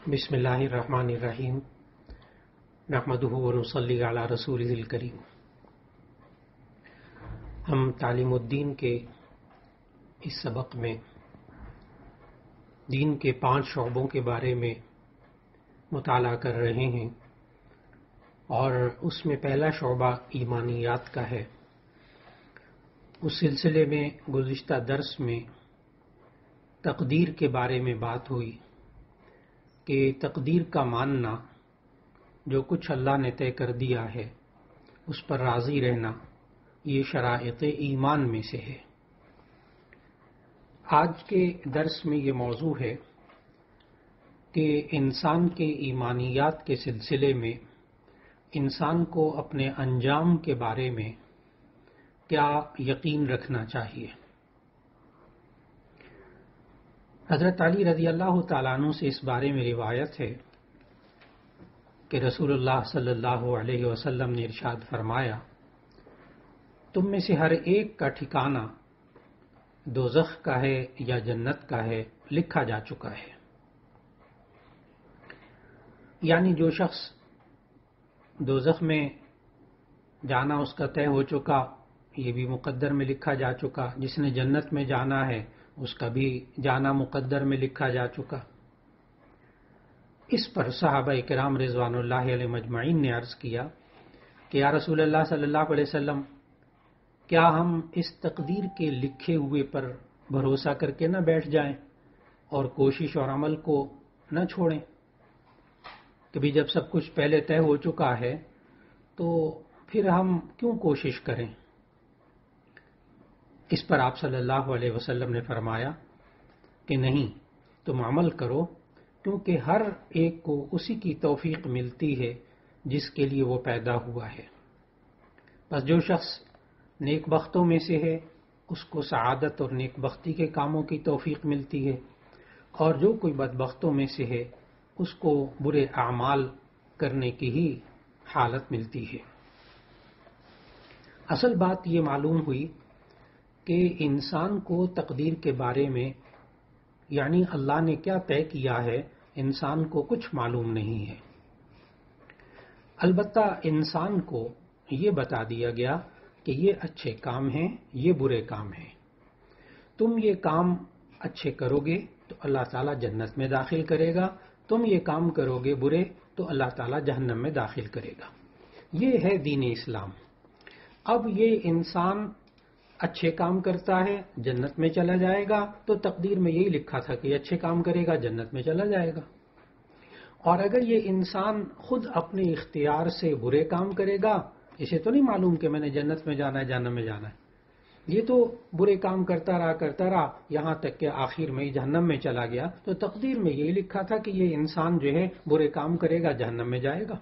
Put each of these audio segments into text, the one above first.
بسم اللہ الرحمن الرحیم نحمدہ ونصلی علی رسولہ الکریم۔ ہم تعلیم الدین کے اس سبق میں دین کے 5 شعبوں کے بارے میں مطالعہ کر رہے ہیں، اور اس میں پہلا شعبہ ایمانیات کا ہے۔ اس سلسلے میں گزشتہ درس میں تقدیر کے بارے میں بات ہوئی کہ تقدیر کا ماننا، جو کچھ اللہ نے طے کر دیا ہے اس پر راضی رہنا، یہ شرائط ایمان میں سے ہے۔ آج کے درس میں یہ موضوع ہے کہ انسان کے ایمانیات کے سلسلے میں انسان کو اپنے انجام کے بارے میں کیا یقین رکھنا چاہیے۔ حضرت علی رضی اللہ تعالیٰ عنہ سے اس بارے میں روایت ہے کہ رسول اللہ صلی اللہ علیہ وسلم نے ارشاد فرمایا، تم میں سے ہر ایک کا ٹھکانہ دوزخ کا ہے یا جنت کا ہے لکھا جا چکا ہے۔ یعنی جو شخص دوزخ میں جانا اس کا طے ہو چکا، یہ بھی مقدر میں لکھا جا چکا، جس نے جنت میں جانا ہے اس کا بھی جانا مقدر میں لکھا جا چکا۔ اس پر صحابہ کرام رضوان اللہ علیہ مجمعین نے عرض کیا کہ یا رسول اللہ صلی اللہ علیہ وسلم، کیا ہم اس تقدیر کے لکھے ہوئے پر بھروسہ کر کے نہ بیٹھ جائیں اور کوشش اور عمل کو نہ چھوڑیں؟ کہ بھی جب سب کچھ پہلے طے ہو چکا ہے تو پھر ہم کیوں کوشش کریں؟ اس پر آپ صلی اللہ علیہ وسلم نے فرمایا کہ نہیں، تم عمل کرو، کیونکہ ہر ایک کو اسی کی توفیق ملتی ہے جس کے لیے وہ پیدا ہوا ہے۔ بس جو شخص نیک بختوں میں سے ہے اس کو سعادت اور نیک بختی کے کاموں کی توفیق ملتی ہے، اور جو کوئی بدبختوں میں سے ہے اس کو برے اعمال کرنے کی ہی حالت ملتی ہے۔ اصل بات یہ معلوم ہوئی کہ انسان کو تقدیر کے بارے میں، یعنی اللہ نے کیا طے کیا ہے، انسان کو کچھ معلوم نہیں ہے۔ البتہ انسان کو یہ بتا دیا گیا کہ یہ اچھے کام ہیں، یہ برے کام ہیں۔ تم یہ کام اچھے کرو گے تو اللہ تعالیٰ جنت میں داخل کرے گا، تم یہ کام کرو گے برے تو اللہ تعالیٰ جہنم میں داخل کرے گا۔ یہ ہے دین اسلام۔ اب یہ انسان اچھے کام کرتا ہے جنت میں چلا جائے گا، تو تقدیر میں یہی لکھا تھا کہ اچھے کام کرے گا جنت میں چلا جائے گا۔ اور اگر یہ انسان خود اپنے اختیار سے برے کام کرے گا، اسے تو نہیں معلوم کہ میں نے جنت میں جانا ہے جہنم میں جانا ہے، یہ تو برے کام کرتا رہا یہاں تک کہ آخر میں جہنم میں چلا گیا، تو تقدیر میں یہی لکھا تھا کہ یہ انسان جو ہے برے کام کرے گا جہنم میں جائے گا۔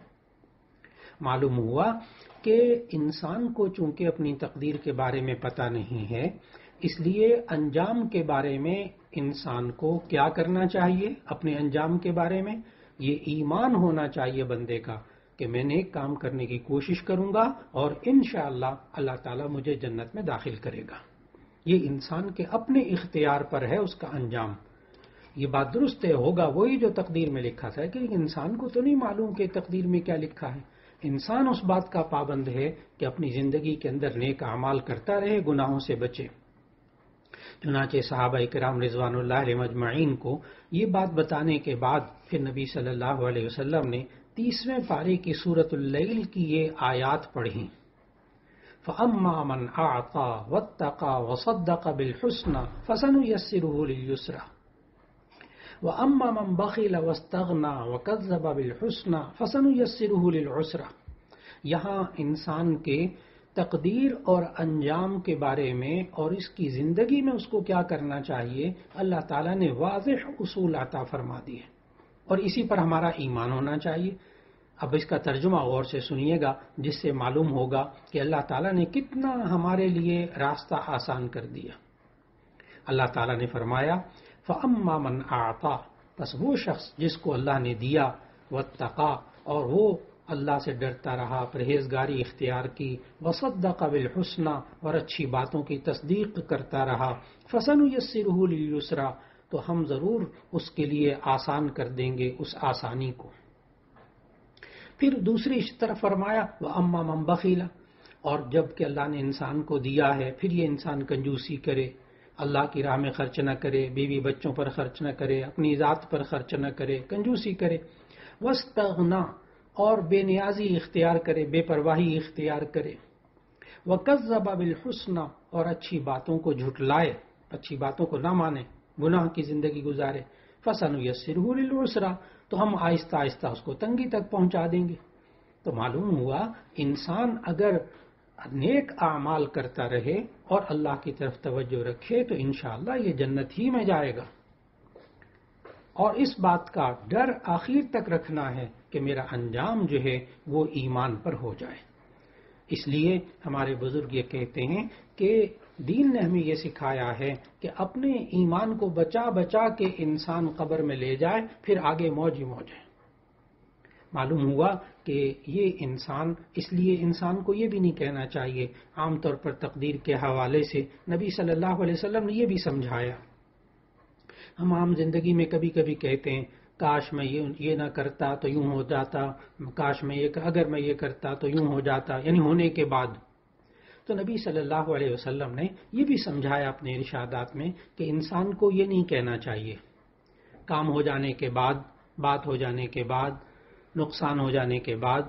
معلوم ہوا کہ انسان کو چونکہ اپنی تقدیر کے بارے میں پتہ نہیں ہے، اس لیے انجام کے بارے میں انسان کو کیا کرنا چاہیے؟ اپنے انجام کے بارے میں یہ ایمان ہونا چاہیے بندے کا کہ میں نیک کام کرنے کی کوشش کروں گا اور انشاءاللہ اللہ تعالیٰ مجھے جنت میں داخل کرے گا۔ یہ انسان کے اپنے اختیار پر ہے اس کا انجام۔ یہ بات درست ہے، ہوگا وہی جو تقدیر میں لکھا تھا، کہ انسان کو تو نہیں معلوم کہ تقدیر میں کیا لکھا ہے۔ انسان اس بات کا پابند ہے کہ اپنی زندگی کے اندر نیک اعمال کرتا رہے، گناہوں سے بچے۔ چنانچہ صحابہ کرام رضوان اللہ علیہ مجمعین کو یہ بات بتانے کے بعد پھر نبی صلی اللہ علیہ وسلم نے 30ویں پارے کی سورۃ اللیل کی یہ آیات پڑھی، فَأَمَّا مَنْ أَعْطَى وَاتَّقَى وَصَدَّقَ بِالْحُسْنَى فَسَنُيَسِّرُهُ لِلْيُسْرَى وَأَمَّا مَنْ بَخِلَ وَاسْتَغْنَى وَكَذَّبَ بِالْحُسْنَى فَسَنُيَسِّرُهُ لِلْعُسْرَى۔ یہاں انسان کے تقدیر اور انجام کے بارے میں اور اس کی زندگی میں اس کو کیا کرنا چاہیے، اللہ تعالیٰ نے واضح اصول عطا فرما دیے، اور اسی پر ہمارا ایمان ہونا چاہیے۔ اب اس کا ترجمہ غور سے سنیے گا، جس سے معلوم ہوگا کہ اللہ تعالیٰ نے کتنا ہمارے لیے راستہ آسان کر دیا۔ اللہ تعالیٰ نے فرمایا فَأَمَّا مَنْ أَعْطَى، بس وہ شخص جس کو اللہ نے دیا، وَاتَّقَى، اور وہ اللہ سے ڈرتا رہا، پرہیزگاری اختیار کی، وَصَدَّقَ بِالْحُسْنَى، اور اچھی باتوں کی تصدیق کرتا رہا، فَسَنُيَسِّرُهُ لِلْيُسْرَى، تو ہم ضرور اس کے لیے آسان کر دیں گے اس آسانی کو۔ پھر دوسری طرف فرمایا وَأَمَّا مَن بَخِلَ، اور جب کہ اللہ نے انسان کو دیا ہے پھر یہ انسان کنجوسی کرے، اللہ کی راہ میں خرچ نہ کرے، بیوی بچوں پر خرچ نہ کرے، اپنی ذات پر خرچ نہ کرے، کنجوسی کرے، وَاسْتَغْنَى، اور بے نیازی اختیار کرے، بے پرواہی اختیار کرے، وَكَذَّبَ بِالْحُسْنَى، اور اچھی باتوں کو جھٹلائے، اچھی باتوں کو نہ مانے، گناہ کی زندگی گزارے، فَسَنُيَسِّرُهُ لِلْعُسْرَى، تو ہم آہستہ آہستہ اس کو تنگی تک پہنچا دیں گے۔ تو معلوم ہوا انسان اگر نیک اعمال کرتا رہے اور اللہ کی طرف توجہ رکھے تو انشاءاللہ یہ جنت ہی میں جائے گا، اور اس بات کا ڈر آخر تک رکھنا ہے کہ میرا انجام جو ہے وہ ایمان پر ہو جائے۔ اس لیے ہمارے بزرگ یہ کہتے ہیں کہ دین نے ہمیں یہ سکھایا ہے کہ اپنے ایمان کو بچا بچا کے انسان قبر میں لے جائے، پھر آگے موج ہی موج ہے۔ معلوم ہوا کہ یہ انسان، اس لیے انسان کو یہ بھی نہیں کہنا چاہیے، عام طور پر تقدیر کے حوالے سے نبی صلی اللہ علیہ وسلم نے یہ بھی سمجھایا۔ ہم عام زندگی میں کبھی کبھی کہتے ہیں کاش میں یہ نہ کرتا تو یوں ہو جاتا، کاش میں اگر میں یہ کرتا تو یوں ہو جاتا، یعنی ہونے کے بعد۔ تو نبی صلی اللہ علیہ وسلم نے یہ بھی سمجھایا اپنے ارشادات میں کہ انسان کو یہ نہیں کہنا چاہیے کام ہو جانے کے بعد، بات ہو جانے کے بعد، نقصان ہو جانے کے بعد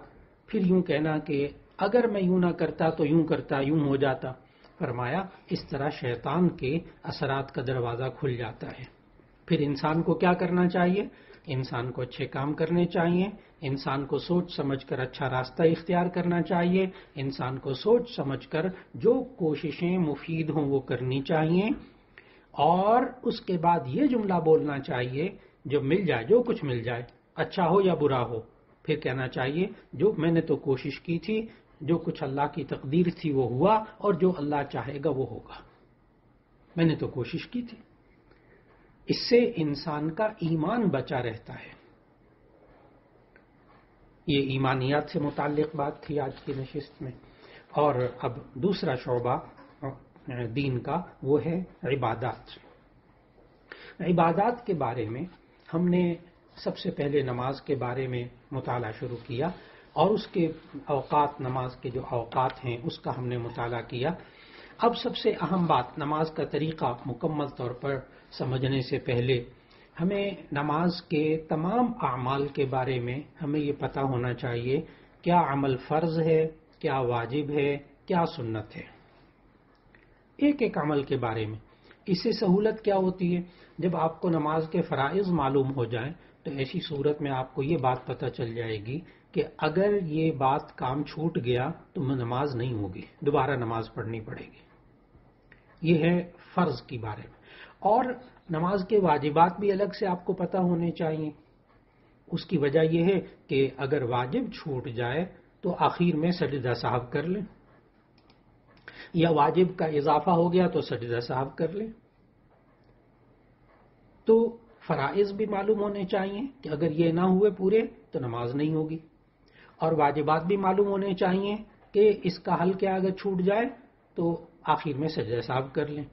پھر یوں کہنا کہ اگر میں یوں نہ کرتا تو یوں کرتا، یوں ہو جاتا۔ فرمایا اس طرح شیطان کے اثرات کا دروازہ کھل جاتا ہے۔ پھر انسان کو کیا کرنا چاہیے؟ انسان کو اچھے کام کرنے چاہیے، انسان کو سوچ سمجھ کر اچھا راستہ اختیار کرنا چاہیے، انسان کو سوچ سمجھ کر جو کوششیں مفید ہوں وہ کرنی چاہیے، اور اس کے بعد یہ جملہ بولنا چاہیے جو مل جائے، جو کچھ مل جائے، اچھا ہو یا برا ہو، پھر کہنا چاہیے جو میں نے تو کوشش کی تھی، جو کچھ اللہ کی تقدیر تھی وہ ہوا، اور جو اللہ چاہے گا وہ ہوگا، میں نے تو کوشش کی تھی۔ اس سے انسان کا ایمان بچا رہتا ہے۔ یہ ایمانیات سے متعلق بات تھی آج کی نشست میں۔ اور اب دوسرا شعبہ دین کا وہ ہے عبادات۔ عبادات کے بارے میں ہم نے سب سے پہلے نماز کے بارے میں مطالعہ شروع کیا، اور اس کے اوقات، نماز کے جو اوقات ہیں اس کا ہم نے مطالعہ کیا۔ اب سب سے اہم بات، نماز کا طریقہ مکمل طور پر سمجھنے سے پہلے ہمیں نماز کے تمام اعمال کے بارے میں ہمیں یہ پتہ ہونا چاہیے کیا عمل فرض ہے، کیا واجب ہے، کیا سنت ہے۔ ایک ایک عمل کے بارے میں۔ اس سے سہولت کیا ہوتی ہے؟ جب آپ کو نماز کے فرائض معلوم ہو جائیں تو ایسی صورت میں آپ کو یہ بات پتہ چل جائے گی کہ اگر یہ بات کام چھوٹ گیا تو نماز نہیں ہوگی، دوبارہ نماز پڑھنی پڑے گی۔ یہ ہے فرض کی بارے میں۔ اور نماز کے واجبات بھی الگ سے آپ کو پتہ ہونے چاہیے۔ اس کی وجہ یہ ہے کہ اگر واجب چھوٹ جائے تو آخر میں سجدہ سہو کر لیں، یا واجب کا اضافہ ہو گیا تو سجدہ سہو کر لیں۔ تو فرائض بھی معلوم ہونے چاہیے کہ اگر یہ نہ ہوئے پورے تو نماز نہیں ہوگی، اور واجبات بھی معلوم ہونے چاہیے کہ اس کا حل کیا، اگر چھوٹ جائے تو آخر میں سجدہ سہو کر لیں۔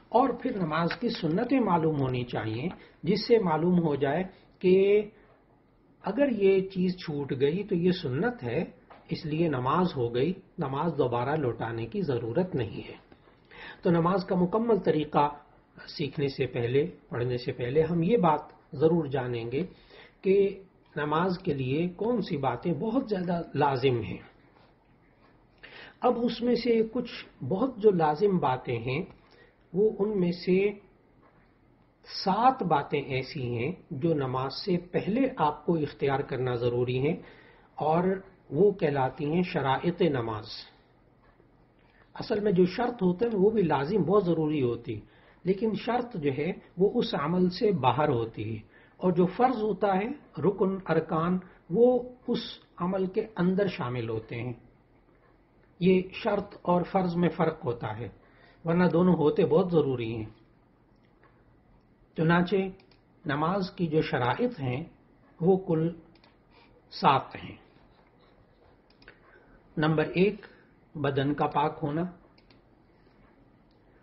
اور پھر نماز کی سنتیں معلوم ہونی چاہیے، جس سے معلوم ہو جائے کہ اگر یہ چیز چھوٹ گئی تو یہ سنت ہے، اس لیے نماز ہو گئی، نماز دوبارہ لوٹانے کی ضرورت نہیں ہے۔ تو نماز کا مکمل طریقہ سیکھنے سے پہلے، پڑھنے سے پہلے ہم یہ بات ضرور جانیں گے کہ نماز کے لیے کون سی باتیں بہت زیادہ لازم ہیں۔ اب اس میں سے کچھ بہت جو لازم باتیں ہیں وہ ان میں سے 7 باتیں ایسی ہیں جو نماز سے پہلے آپ کو اختیار کرنا ضروری ہے، اور وہ کہلاتی ہیں شرائط نماز۔ اصل میں جو شرط ہوتے ہیں وہ بھی لازم بہت ضروری ہوتی، لیکن شرط جو ہے وہ اس عمل سے باہر ہوتی ہے، اور جو فرض ہوتا ہے، رکن، ارکان، وہ اس عمل کے اندر شامل ہوتے ہیں۔ یہ شرط اور فرض میں فرق ہوتا ہے، ورنہ دونوں ہوتے بہت ضروری ہیں۔ چنانچہ نماز کی جو شرائط ہیں وہ کل 7 ہیں۔ نمبر 1، بدن کا پاک ہونا۔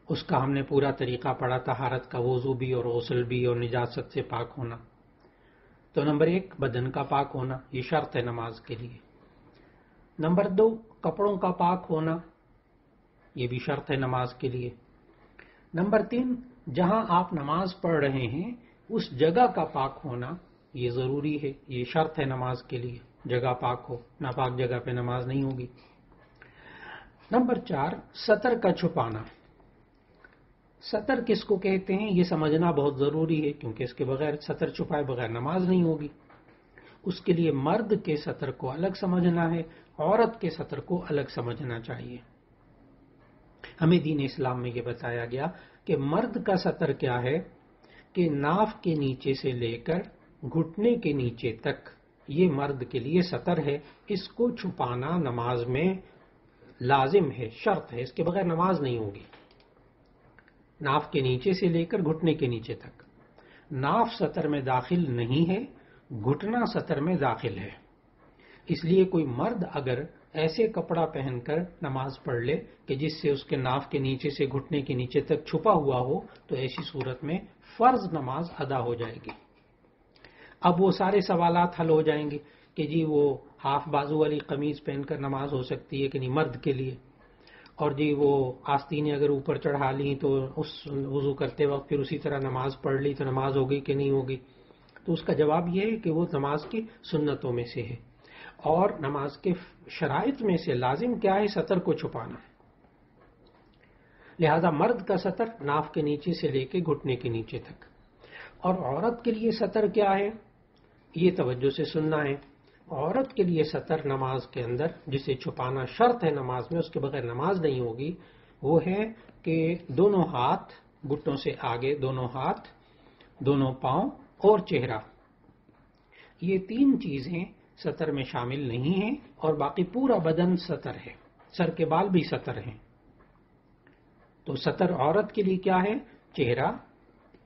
اس کا ہم نے پورا طریقہ پڑھا، طہارت کا، وضو بھی اور غسل بھی اور نجاست سے پاک ہونا۔ تو نمبر 1 بدن کا پاک ہونا، یہ شرط ہے نماز کے لیے۔ نمبر 2 کپڑوں کا پاک ہونا، یہ بھی شرط ہے نماز کے لیے۔ نمبر 3 جہاں آپ نماز پڑھ رہے ہیں اس جگہ کا پاک ہونا، یہ ضروری ہے، یہ شرط ہے نماز کے لیے، جگہ پاک ہو، ناپاک جگہ پہ نماز نہیں ہوگی۔ نمبر 4 سطر کا چھپانا۔ سطر کس کو کہتے ہیں یہ سمجھنا بہت ضروری ہے، کیونکہ اس کے بغیر، سطر چھپائے بغیر نماز نہیں ہوگی۔ اس کے لیے مرد کے سطر کو الگ سمجھنا ہے، عورت کے سطر کو الگ سمجھنا چاہیے۔ ہمیں دین اسلام میں یہ بتایا گیا کہ مرد کا سطر کیا ہے کہ ناف کے نیچے سے لے کر گھٹنے کے نیچے تک، یہ مرد کے لیے سطر ہے، اس کو چھپانا نماز میں لازم ہے، شرط ہے، اس کے بغیر نماز نہیں ہوگی۔ ناف کے نیچے سے لے کر گھٹنے کے نیچے تک، ناف سطر میں داخل نہیں ہے، گھٹنا سطر میں داخل ہے۔ اس لیے کوئی مرد اگر ایسے کپڑا پہن کر نماز پڑھ لے کہ جس سے اس کے ناف کے نیچے سے گھٹنے کے نیچے تک چھپا ہوا ہو، تو ایسی صورت میں فرض نماز ادا ہو جائے گی۔ اب وہ سارے سوالات حل ہو جائیں گے کہ جی وہ ہاف بازو والی قمیض پہن کر نماز ہو سکتی ہے کہ نہیں مرد کے لیے، اور جی وہ آستینیں اگر اوپر چڑھا لی تو اس وضو کرتے وقت پھر اسی طرح نماز پڑھ لی تو نماز ہوگی کہ نہیں ہوگی؟ تو اس کا جواب یہ ہے کہ وہ نماز کی سنتوں میں سے ہے، اور نماز کے شرائط میں سے لازم کیا ہے؟ سطر کو چھپانا۔ لہذا مرد کا سطر ناف کے نیچے سے لے کے گھٹنے کے نیچے تک، اور عورت کے لیے سطر کیا ہے؟ یہ توجہ سے سننا ہے۔ عورت کے لیے سطر نماز کے اندر جسے چھپانا شرط ہے نماز میں، اس کے بغیر نماز نہیں ہوگی، وہ ہے کہ دونوں ہاتھ گھٹنوں سے آگے، دونوں ہاتھ، دونوں پاؤں اور چہرہ، یہ 3 چیزیں سطر میں شامل نہیں ہیں، اور باقی پورا بدن سطر ہے، سر کے بال بھی سطر ہیں۔ تو سطر عورت کے لیے کیا ہے؟ چہرہ،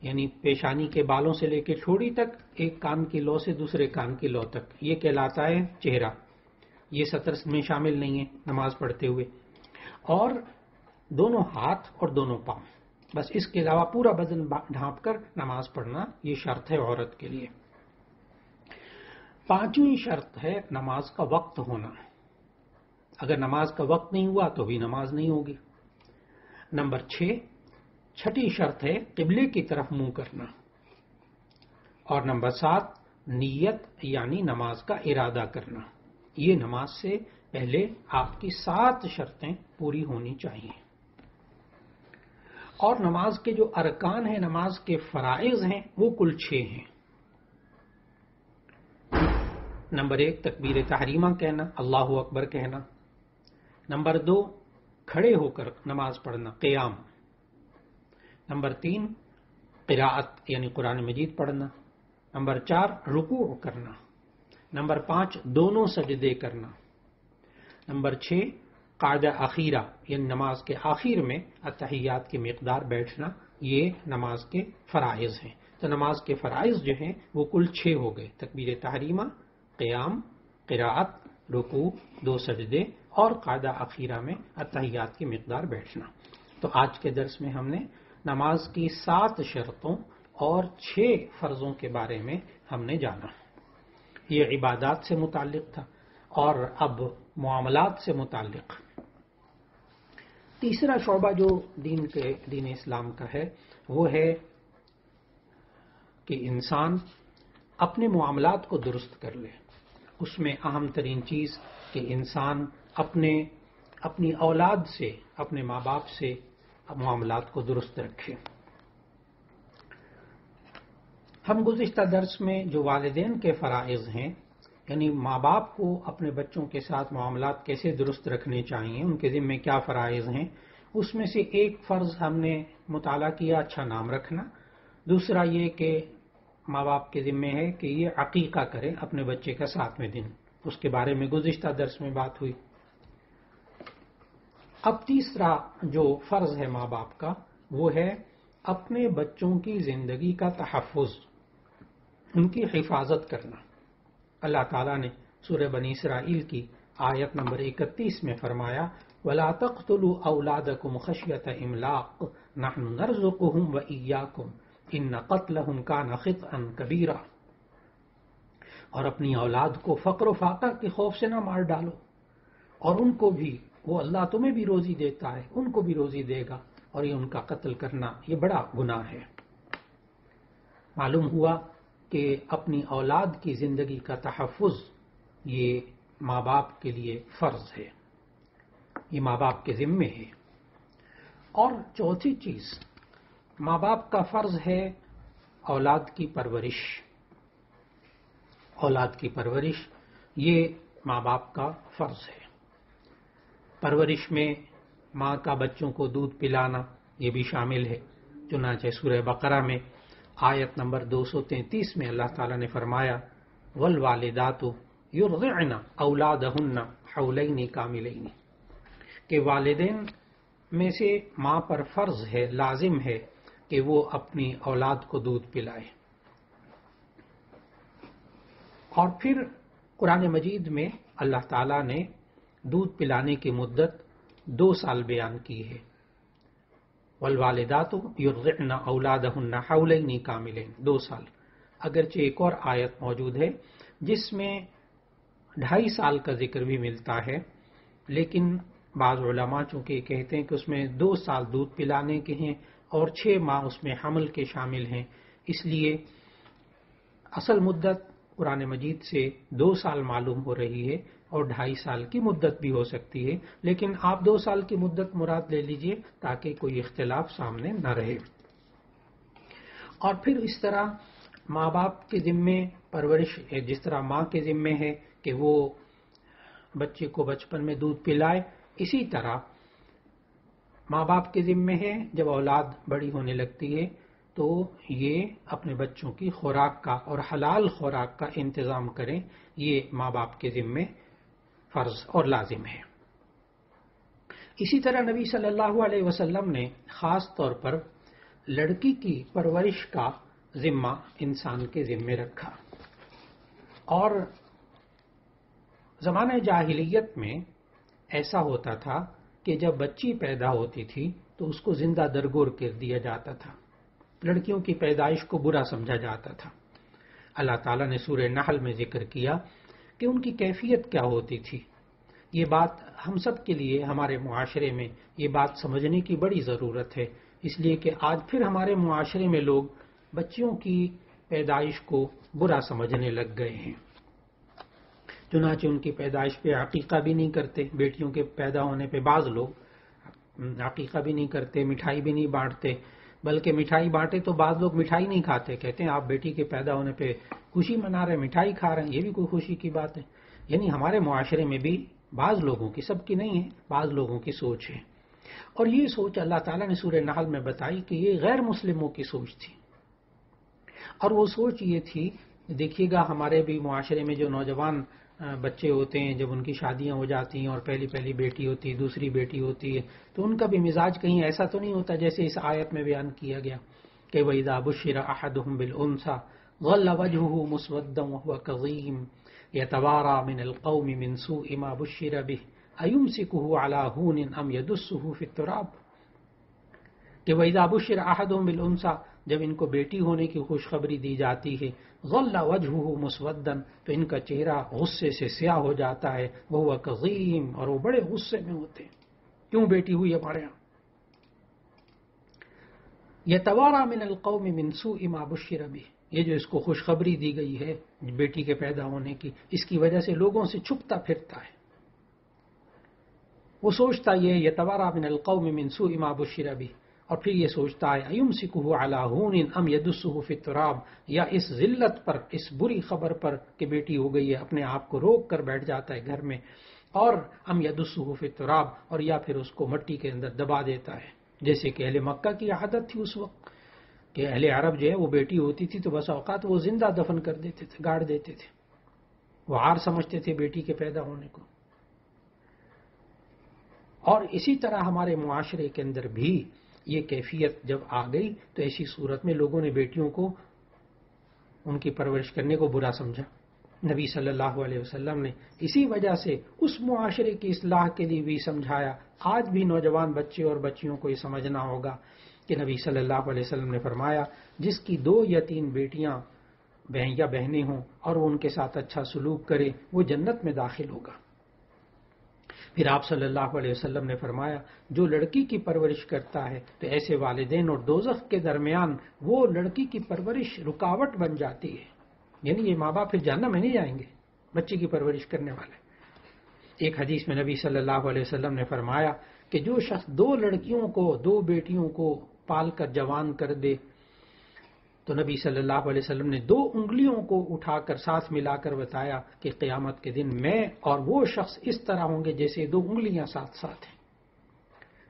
یعنی پیشانی کے بالوں سے لے کے ٹھوڑی تک، ایک کان کی لو سے دوسرے کان کی لو تک، یہ کہلاتا ہے چہرہ، یہ سطر میں شامل نہیں ہے نماز پڑھتے ہوئے۔ اور دونوں ہاتھ اور دونوں پاؤں، بس اس کے علاوہ پورا بدن ڈھانپ کر نماز پڑھنا، یہ شرط ہے عورت کے لیے۔ 5ویں شرط ہے نماز کا وقت ہونا۔ اگر نماز کا وقت نہیں ہوا تو بھی نماز نہیں ہوگی۔ نمبر 6 شرط ہے قبلے کی طرف منہ کرنا۔ اور نمبر 7 نیت یعنی نماز کا ارادہ کرنا۔ یہ نماز سے پہلے آپ کی 7 شرطیں پوری ہونی چاہیے۔ اور نماز کے جو ارکان ہیں، نماز کے فرائض ہیں، وہ کل 6 ہیں۔ نمبر 1 تکبیر تحریمہ کہنا، اللہ اکبر کہنا۔ نمبر 2 کھڑے ہو کر نماز پڑھنا، قیام۔ نمبر 3 قراءت یعنی قرآن مجید پڑھنا۔ نمبر 4 رکوع کرنا۔ نمبر 5 دونوں سجدے کرنا۔ نمبر 6 قاعدہ اخیرہ یعنی نماز کے آخر میں اتحیات کی مقدار بیٹھنا، یہ نماز کے فرائض ہیں۔ تو نماز کے فرائض جو ہیں وہ کل 6 ہو گئے، تکبیر تحریمہ، قیام، قراءت، رکوع، 2 سجدے، اور قاعدہ اخیرہ میں اتحیات کی مقدار بیٹھنا۔ تو آج کے درس میں ہم نے نماز کی 7 شرطوں اور 6 فرضوں کے بارے میں ہم نے جانا۔ یہ عبادات سے متعلق تھا، اور اب معاملات سے متعلق تیسرا شعبہ جو دین اسلام کا ہے، وہ ہے کہ انسان اپنے معاملات کو درست کر لے۔ اس میں اہم ترین چیز کہ انسان اپنی اولاد سے، اپنے ماں باپ سے معاملات کو درست رکھے۔ ہم گزشتہ درس میں جو والدین کے فرائض ہیں، یعنی ماں باپ کو اپنے بچوں کے ساتھ معاملات کیسے درست رکھنے چاہیے، ان کے ذمہ کیا فرائض ہیں، اس میں سے ایک فرض ہم نے مطالعہ کیا، اچھا نام رکھنا۔ دوسرا یہ کہ ماں باپ کے ذمہ ہے کہ یہ عقیقہ کرے اپنے بچے کا 7ویں دن، اس کے بارے میں گزشتہ درس میں بات ہوئی۔ اب تیسرا جو فرض ہے ماں باپ کا، وہ ہے اپنے بچوں کی زندگی کا تحفظ، ان کی حفاظت کرنا۔ اللہ تعالیٰ نے سورہ بنی اسرائیل کی آیت نمبر 31 میں فرمایا، وَلَا تَقْتُلُوا أَوْلَادَكُمْ خَشْيَةَ إِمْلَاقٍ نحن نرزقهم وإياكم ان قتلهم كان خطئا كبيرا، اور اپنی اولاد کو فقر و فاقہ کے خوف سے نہ مار ڈالو، اور ان کو بھی، وہ اللہ تمہیں بھی روزی دیتا ہے، ان کو بھی روزی دے گا، اور یہ ان کا قتل کرنا یہ بڑا گناہ ہے۔ معلوم ہوا کہ اپنی اولاد کی زندگی کا تحفظ یہ ماں باپ کے لیے فرض ہے، یہ ماں باپ کے ذمے ہے۔ اور چوتھی چیز، ماں باپ کا فرض ہے اولاد کی پرورش۔ اولاد کی پرورش یہ ماں باپ کا فرض ہے۔ پرورش میں ماں کا بچوں کو دودھ پلانا یہ بھی شامل ہے۔ چنانچہ سورہ بقرہ میں آیت نمبر 233 میں اللہ تعالیٰ نے فرمایا والوالدات یرضعن اولادہن حولین کاملین، کہ والدین میں سے ماں پر فرض ہے، لازم ہے کہ وہ اپنی اولاد کو دودھ پلائے۔ اور پھر قرآن مجید میں اللہ تعالیٰ نے دودھ پلانے کی مدت 2 سال بیان کی ہے۔ والوالدات یرضعن اولادہن حولین کاملین، 2 سال۔ اگرچہ ایک اور آیت موجود ہے جس میں 2.5 سال کا ذکر بھی ملتا ہے، لیکن بعض علماء چونکہ کہتے ہیں کہ اس میں 2 سال دودھ پلانے کے ہیں اور 6 ماہ اس میں حمل کے شامل ہیں، اس لیے اصل مدت قرآن مجید سے 2 سال معلوم ہو رہی ہے، اور 2.5 سال کی مدت بھی ہو سکتی ہے، لیکن آپ 2 سال کی مدت مراد لے لیجئے تاکہ کوئی اختلاف سامنے نہ رہے۔ اور پھر اس طرح ماں باپ کے ذمے پرورش، جس طرح ماں کے ذمے ہے کہ وہ بچے کو بچپن میں دودھ پلائے، اسی طرح ماں باپ کے ذمے ہے جب اولاد بڑی ہونے لگتی ہے تو یہ اپنے بچوں کی خوراک کا اور حلال خوراک کا انتظام کریں، یہ ماں باپ کے ذمے فرض اور لازم ہے۔ اسی طرح نبی صلی اللہ علیہ وسلم نے خاص طور پر لڑکی کی پرورش کا ذمہ انسان کے ذمے رکھا۔ اور زمانہ جاہلیت میں ایسا ہوتا تھا کہ جب بچی پیدا ہوتی تھی تو اس کو زندہ درگور کر دیا جاتا تھا، لڑکیوں کی پیدائش کو برا سمجھا جاتا تھا۔ اللہ تعالیٰ نے سورہ نحل میں ذکر کیا کہ ان کی کیفیت کیا ہوتی تھی۔ یہ بات ہم سب کے لیے، ہمارے معاشرے میں یہ بات سمجھنے کی بڑی ضرورت ہے، اس لیے کہ آج پھر ہمارے معاشرے میں لوگ بچیوں کی پیدائش کو برا سمجھنے لگ گئے ہیں۔ چنانچہ ان کی پیدائش پہ عقیقہ بھی نہیں کرتے، بیٹیوں کے پیدا ہونے پہ بعض لوگ عقیقہ بھی نہیں کرتے، مٹھائی بھی نہیں بانٹتے، بلکہ مٹھائی بانٹے تو بعض لوگ مٹھائی نہیں کھاتے، کہتے ہیں آپ بیٹی کے پیدا ہونے پہ خوشی منا رہے ہیں، مٹھائی کھا رہے ہیں، یہ بھی کوئی خوشی کی بات ہے؟ یعنی ہمارے معاشرے میں بھی بعض لوگوں کی، سب کی نہیں ہے، بعض لوگوں کی سوچ ہے، اور یہ سوچ اللہ تعالیٰ نے سورہ نحل میں بتائی کہ یہ غیر مسلموں کی سوچ تھی۔ اور وہ سوچ یہ تھی، دیکھیے گا ہمارے بھی معاشرے میں جو نوجوان بچے ہوتے ہیں، جب ان کی شادیاں ہو جاتی ہیں اور پہلی بیٹی ہوتی ہے، دوسری بیٹی ہوتی ہے، تو ان کا بھی مزاج کہیں ایسا تو نہیں ہوتا جیسے اس آیت میں بیان کیا گیا کہ وَإِذَا بُشِّرَ أَحَدُهُم بِالْأُنثىٰ ظَلَّ وَجْهُهُ مُسْوَدًّا وَهُوَ كَظِيمٌ يَتَوَارَىٰ مِنَ الْقَوْمِ مِنْ سُوءِ مَا بُشِّرَ بِهِ أَيُمْسِكُهُ عَلَىٰ هُونٍ أَمْ يَدُسُّهُ فِي التُّرَابِ، کہ وَإِذَا بُشِّرَ أَحَدُهُم بِالْأُنثىٰ، جب ان کو بیٹی ہونے کی خوشخبری دی جاتی ہے، ظَلَّ وَجْهُهُ مُسْوَدًّا، تو ان کا چہرہ غصے سے سیاہ ہو جاتا ہے، وَهُوَ كَظِيمٌ، اور وہ بڑے غصے میں ہوتے ہیں، کیوں بیٹی ہوئی ہمارے ہاں؟ يَتَوَارَىٰ مِنَ الْقَوْمِ مِنْ سُوءِ مَا بُشِّرَ بِهِ، یہ جو اس کو خوشخبری دی گئی ہے بیٹی کے پیدا ہونے کی، اس کی وجہ سے لوگوں سے چھپتا پھرتا ہے۔ وہ سوچتا یہ يَتَوَارَىٰ مِنَ الْقَوْمِ مِنْ سُوءِ مَا بُشِّرَ بِهِ، اور پھر یہ سوچتا ہے أَيُمْسِكُهُ عَلَىٰ هُونٍ أَمْ يَدُسُّهُ فِي التُّرَابِ، یا اس ذلت پر، اس بری خبر پر کہ بیٹی ہو گئی ہے، اپنے آپ کو روک کر بیٹھ جاتا ہے گھر میں، اور أَمْ يَدُسُّهُ فِي التُّرَابِ، اور یا پھر اس کو مٹی کے اندر دبا دیتا ہے، جیسے کہ اہل مکہ کی عادت تھی اس وقت کہ اہل عرب جو ہے وہ بیٹی ہوتی تھی تو بس اوقات وہ زندہ دفن کر دیتے تھے، گاڑ دیتے تھے، وہ عار سمجھتے تھے بیٹی کے پیدا ہونے کو۔ اور اسی طرح ہمارے معاشرے کے اندر بھی یہ کیفیت جب آ گئی تو ایسی صورت میں لوگوں نے بیٹیوں کو، ان کی پرورش کرنے کو برا سمجھا۔ نبی صلی اللہ علیہ وسلم نے اسی وجہ سے اس معاشرے کی اصلاح کے لیے بھی سمجھایا۔ آج بھی نوجوان بچے اور بچیوں کو یہ سمجھنا ہوگا کہ نبی صلی اللہ علیہ وسلم نے فرمایا جس کی 2 یا 3 بیٹیاں یا بہنیں ہوں اور وہ ان کے ساتھ اچھا سلوک کرے وہ جنت میں داخل ہوگا۔ پھر آپ صلی اللہ علیہ وسلم نے فرمایا جو لڑکی کی پرورش کرتا ہے تو ایسے والدین اور دوزخ کے درمیان وہ لڑکی کی پرورش رکاوٹ بن جاتی ہے، یعنی یہ ماں باپ پھر جہنم میں نہیں جائیں گے بچی کی پرورش کرنے والے۔ ایک حدیث میں نبی صلی اللہ علیہ وسلم نے فرمایا کہ جو شخص 2 لڑکیوں کو 2 بیٹیوں کو پال کر جوان کر دے تو نبی صلی اللہ علیہ وسلم نے 2 انگلیوں کو اٹھا کر ساتھ ملا کر بتایا کہ قیامت کے دن میں اور وہ شخص اس طرح ہوں گے جیسے 2 انگلیاں ساتھ ساتھ ہیں۔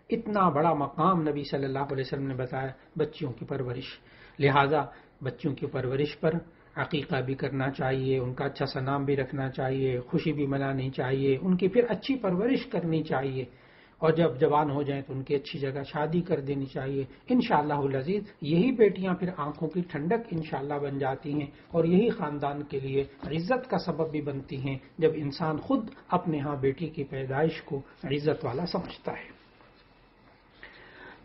اتنا بڑا مقام نبی صلی اللہ علیہ وسلم نے بتایا بچیوں کی پرورش، لہذا بچیوں کی پرورش پر عقیقہ بھی کرنا چاہیے، ان کا اچھا سا نام بھی رکھنا چاہیے، خوشی بھی منانی چاہیے، ان کی پھر اچھی پرورش کرنی چاہیے، اور جب جوان ہو جائیں تو ان کی اچھی جگہ شادی کر دینی چاہیے۔ انشاءاللہ العزیز یہی بیٹیاں پھر آنکھوں کی ٹھنڈک انشاءاللہ بن جاتی ہیں اور یہی خاندان کے لیے عزت کا سبب بھی بنتی ہیں جب انسان خود اپنے ہاں بیٹی کی پیدائش کو عزت والا سمجھتا ہے۔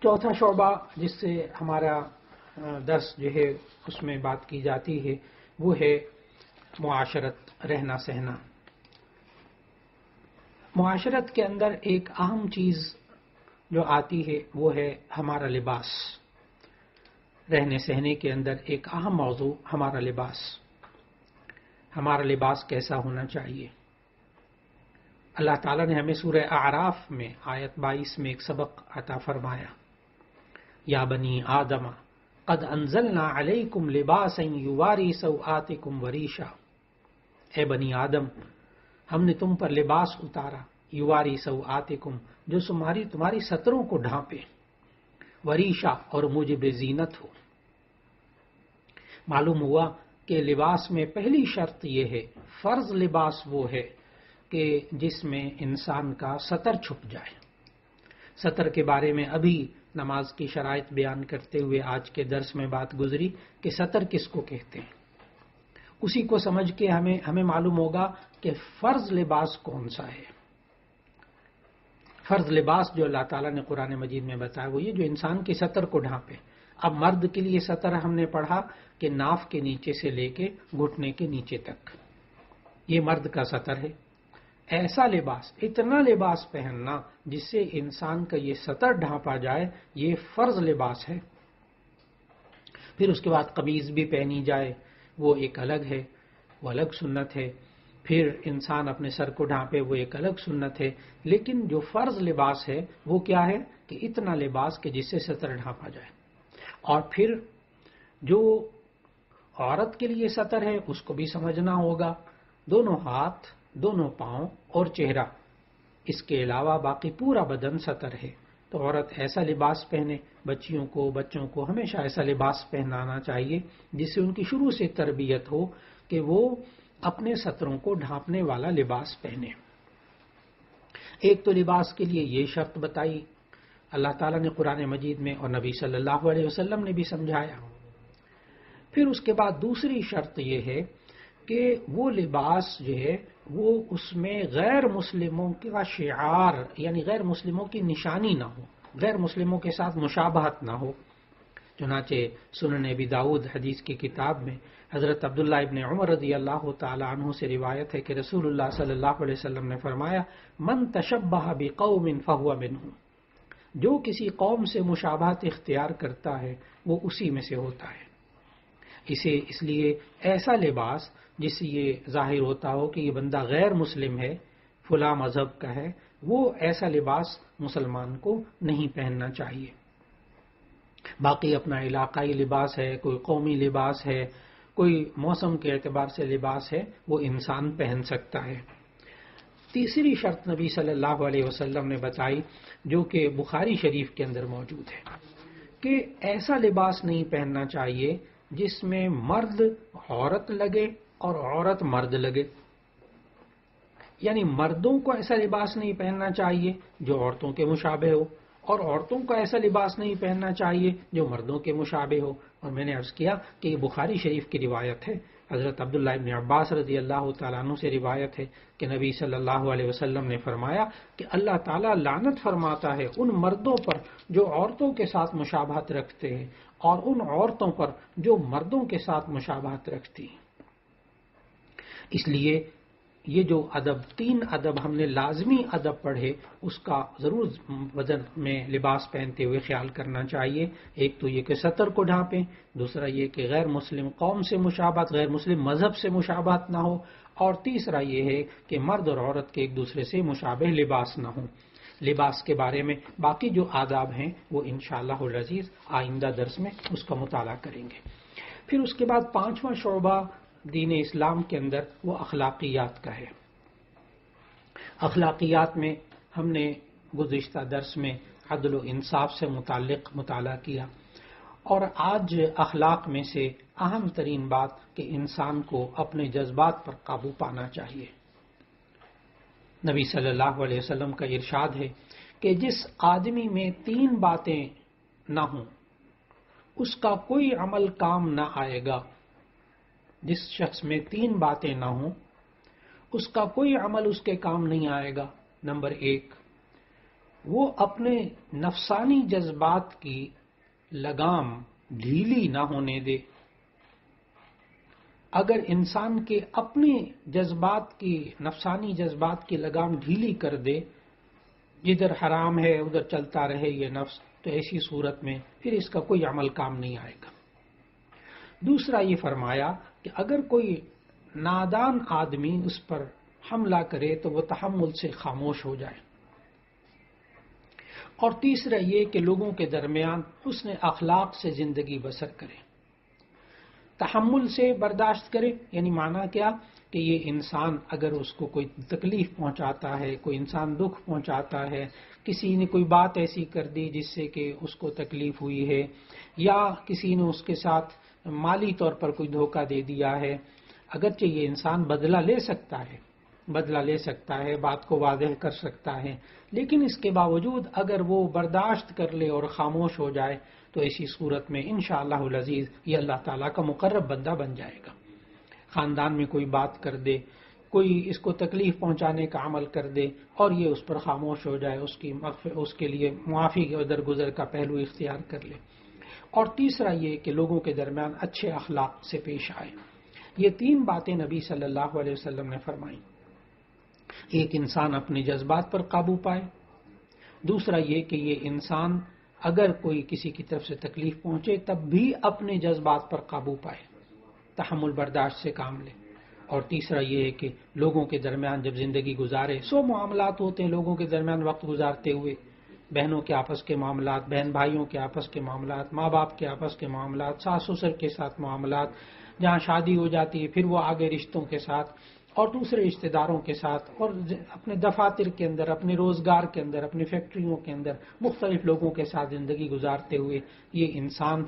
چوتھا شعبہ جس سے ہمارا درس جو ہے اس میں بات کی جاتی ہے وہ ہے معاشرت، رہنا سہنا۔ معاشرت کے اندر ایک اہم چیز جو آتی ہے وہ ہے ہمارا لباس۔ رہنے سہنے کے اندر ایک اہم موضوع ہمارا لباس۔ ہمارا لباس کیسا ہونا چاہیے؟ اللہ تعالیٰ نے ہمیں سورہ اعراف میں آیت 22 میں ایک سبق عطا فرمایا، یا بنی آدم قد انزلنا علیکم لباسا یواری سوآتکم وریشا، اے بنی آدم ہم نے تم پر لباس اتارا، یواری سوآتکم جو تمہاری ستروں کو ڈھانپے، وریشا اور موجب زینت ہو۔ معلوم ہوا کہ لباس میں پہلی شرط یہ ہے، فرض لباس وہ ہے کہ جس میں انسان کا ستر چھپ جائے۔ ستر کے بارے میں ابھی نماز کی شرائط بیان کرتے ہوئے آج کے درس میں بات گزری کہ ستر کس کو کہتے ہیں، اسی کو سمجھ کے ہمیں معلوم ہوگا کہ فرض لباس کون سا ہے۔ فرض لباس جو اللہ تعالیٰ نے قرآن مجید میں بتایا وہ یہ جو انسان کی ستر کو ڈھانپے۔ اب مرد کے لیے ستر ہم نے پڑھا کہ ناف کے نیچے سے لے کے گھٹنے کے نیچے تک، یہ مرد کا ستر ہے۔ ایسا لباس، اتنا لباس پہننا جس سے انسان کا یہ ستر ڈھانپا جائے، یہ فرض لباس ہے۔ پھر اس کے بعد قمیض بھی پہنی جائے، وہ ایک الگ ہے، وہ الگ سنت ہے۔ پھر انسان اپنے سر کو ڈھانپے، وہ ایک الگ سنت ہے۔ لیکن جو فرض لباس ہے وہ کیا ہے کہ اتنا لباس کہ جس سے ستر ڈھانپا جائے۔ اور پھر جو عورت کے لیے ستر ہے اس کو بھی سمجھنا ہوگا، دونوں ہاتھ، دونوں پاؤں اور چہرہ، اس کے علاوہ باقی پورا بدن ستر ہے۔ تو عورت ایسا لباس پہنے، بچوں کو ہمیشہ ایسا لباس پہنانا چاہیے جس سے ان کی شروع سے تربیت ہو کہ وہ اپنے ستروں کو ڈھانپنے والا لباس پہنے۔ ایک تو لباس کے لیے یہ شرط بتائی اللہ تعالیٰ نے قرآن مجید میں، اور نبی صلی اللہ علیہ وسلم نے بھی سمجھایا۔ پھر اس کے بعد دوسری شرط یہ ہے کہ وہ لباس جو ہے وہ اس میں غیر مسلموں کا شعار یعنی غیر مسلموں کی نشانی نہ ہو، غیر مسلموں کے ساتھ مشابہت نہ ہو۔ چنانچہ سنن ابی داؤد حدیث کی کتاب میں حضرت عبداللہ ابن عمر رضی اللہ تعالی عنہ سے روایت ہے کہ رسول اللہ صلی اللہ علیہ وسلم نے فرمایا، من تشبہ بقوم فہو منہم، جو کسی قوم سے مشابہت اختیار کرتا ہے وہ اسی میں سے ہوتا ہے۔ اس لیے ایسا لباس جس سے یہ ظاہر ہوتا ہو کہ یہ بندہ غیر مسلم ہے، فلاں مذہب کا ہے، وہ ایسا لباس مسلمان کو نہیں پہننا چاہیے۔ باقی اپنا علاقائی لباس ہے، کوئی قومی لباس ہے، کوئی موسم کے اعتبار سے لباس ہے، وہ انسان پہن سکتا ہے۔ تیسری شرط نبی صلی اللہ علیہ وسلم نے بتائی جو کہ بخاری شریف کے اندر موجود ہے کہ ایسا لباس نہیں پہننا چاہیے جس میں مرد عورت لگے اور عورت مرد لگے، یعنی مردوں کو ایسا لباس نہیں پہننا چاہیے جو عورتوں کے مشابہ ہو، اور عورتوں کو ایسا لباس نہیں پہننا چاہیے جو مردوں کے مشابہ ہو۔ اور میں نے عرض کیا کہ یہ بخاری شریف کی روایت ہے، حضرت عبداللہ ابن عباس رضی اللہ تعالیٰ عنہ سے روایت ہے کہ نبی صلی اللہ علیہ وسلم نے فرمایا کہ اللہ تعالیٰ لعنت فرماتا ہے ان مردوں پر جو عورتوں کے ساتھ مشابہت رکھتے ہیں اور ان عورتوں پر جو مردوں کے ساتھ مشابہت رکھتی ہیں۔ اس لیے یہ جو ادب، 3 ادب ہم نے لازمی ادب پڑھے، اس کا ضرور بدن میں لباس پہنتے ہوئے خیال کرنا چاہیے۔ ایک تو یہ کہ سطر کو ڈھانپیں، دوسرا یہ کہ غیر مسلم قوم سے مشابہت، غیر مسلم مذہب سے مشابہت نہ ہو، اور تیسرا یہ ہے کہ مرد اور عورت کے ایک دوسرے سے مشابہ لباس نہ ہوں۔ لباس کے بارے میں باقی جو آداب ہیں وہ انشاءاللہ العزیز آئندہ درس میں اس کا مطالعہ کریں گے۔ پھر اس کے بعد 5واں شعبہ دین اسلام کے اندر وہ اخلاقیات کا ہے۔ اخلاقیات میں ہم نے گزشتہ درس میں عدل و انصاف سے متعلق مطالعہ کیا، اور آج اخلاق میں سے اہم ترین بات کہ انسان کو اپنے جذبات پر قابو پانا چاہیے۔ نبی صلی اللہ علیہ وسلم کا ارشاد ہے کہ جس آدمی میں 3 باتیں نہ ہوں اس کا کوئی عمل کام نہ آئے گا۔ جس شخص میں 3 باتیں نہ ہوں اس کا کوئی عمل اس کے کام نہیں آئے گا۔ نمبر 1، وہ اپنے نفسانی جذبات کی لگام ڈھیلی نہ ہونے دے۔ اگر انسان کے اپنے جذبات کی، نفسانی جذبات کی لگام ڈھیلی کر دے، جدھر حرام ہے ادھر چلتا رہے یہ نفس، تو ایسی صورت میں پھر اس کا کوئی عمل کام نہیں آئے گا۔ دوسرا یہ فرمایا کہ اگر کوئی نادان آدمی اس پر حملہ کرے تو وہ تحمل سے خاموش ہو جائے۔ اور تیسرا یہ کہ لوگوں کے درمیان حسن اخلاق سے زندگی بسر کرے، تحمل سے برداشت کرے۔ یعنی معنی کیا کہ یہ انسان اگر اس کو کوئی تکلیف پہنچاتا ہے، کوئی انسان دکھ پہنچاتا ہے، کسی نے کوئی بات ایسی کر دی جس سے کہ اس کو تکلیف ہوئی ہے، یا کسی نے اس کے ساتھ مالی طور پر کوئی دھوکہ دے دیا ہے، اگرچہ یہ انسان بدلہ لے سکتا ہے، بات کو واضح کر سکتا ہے، لیکن اس کے باوجود اگر وہ برداشت کر لے اور خاموش ہو جائے تو ایسی صورت میں انشاءاللہ العزیز یہ اللہ تعالیٰ کا مقرب بندہ بن جائے گا۔ خاندان میں کوئی بات کر دے، کوئی اس کو تکلیف پہنچانے کا عمل کر دے اور یہ اس پر خاموش ہو جائے، اس کے لیے معافی کے درگزر کا پہلو اختیار کر لے۔ اور تیسرا یہ کہ لوگوں کے درمیان اچھے اخلاق سے پیش آئے۔ یہ 3 باتیں نبی صلی اللہ علیہ وسلم نے فرمائی۔ ایک انسان اپنے جذبات پر قابو پائے، دوسرا یہ کہ یہ انسان اگر کوئی کسی کی طرف سے تکلیف پہنچے تب بھی اپنے جذبات پر قابو پائے، تحمل برداشت سے کام لے، اور تیسرا یہ ہے کہ لوگوں کے درمیان جب زندگی گزارے، 100 معاملات ہوتے ہیں لوگوں کے درمیان وقت گزارتے ہوئے، بہنوں کے آپس کے معاملات، بہن بھائیوں کے آپس کے معاملات، ماں باپ کے آپس کے معاملات، ساس سسر کے ساتھ معاملات، جہاں شادی ہو جاتی ہے پھر وہ آگے رشتوں کے ساتھ اور دوسرے رشتہ داروں کے ساتھ، اور اپنے دفاتر کے اندر، اپنے روزگار کے اندر، اپنی فیکٹریوں کے اندر مختلف لوگوں کے ساتھ زندگی گزارتے ہوئے یہ انسان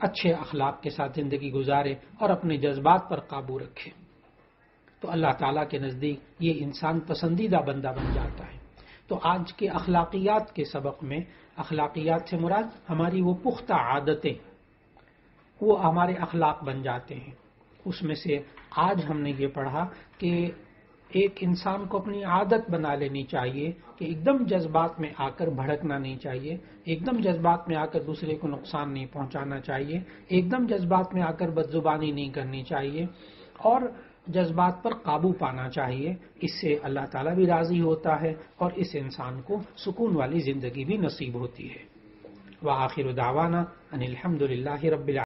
اچھے اخلاق کے ساتھ زندگی گزارے اور اپنے جذبات پر قابو رکھے تو اللہ تعالیٰ کے نزدیک یہ انسان پسندیدہ بندہ بن جاتا ہے۔ تو آج کے اخلاقیات کے سبق میں، اخلاقیات سے مراد ہماری وہ پختہ عادتیں، وہ ہمارے اخلاق بن جاتے ہیں۔ اس میں سے آج ہم نے یہ پڑھا کہ ایک انسان کو اپنی عادت بنا لینی چاہیے کہ ایک دم جذبات میں آ کر بھڑکنا نہیں چاہیے، ایک دم جذبات میں آ کر دوسرے کو نقصان نہیں پہنچانا چاہیے، ایک دم جذبات میں آ کر بدزبانی نہیں کرنی چاہیے، اور جذبات پر قابو پانا چاہیے۔ اس سے اللہ تعالیٰ بھی راضی ہوتا ہے اور اس انسان کو سکون والی زندگی بھی نصیب ہوتی ہے۔ وآخر دعوانا ان الحمد للہ رب العالمین۔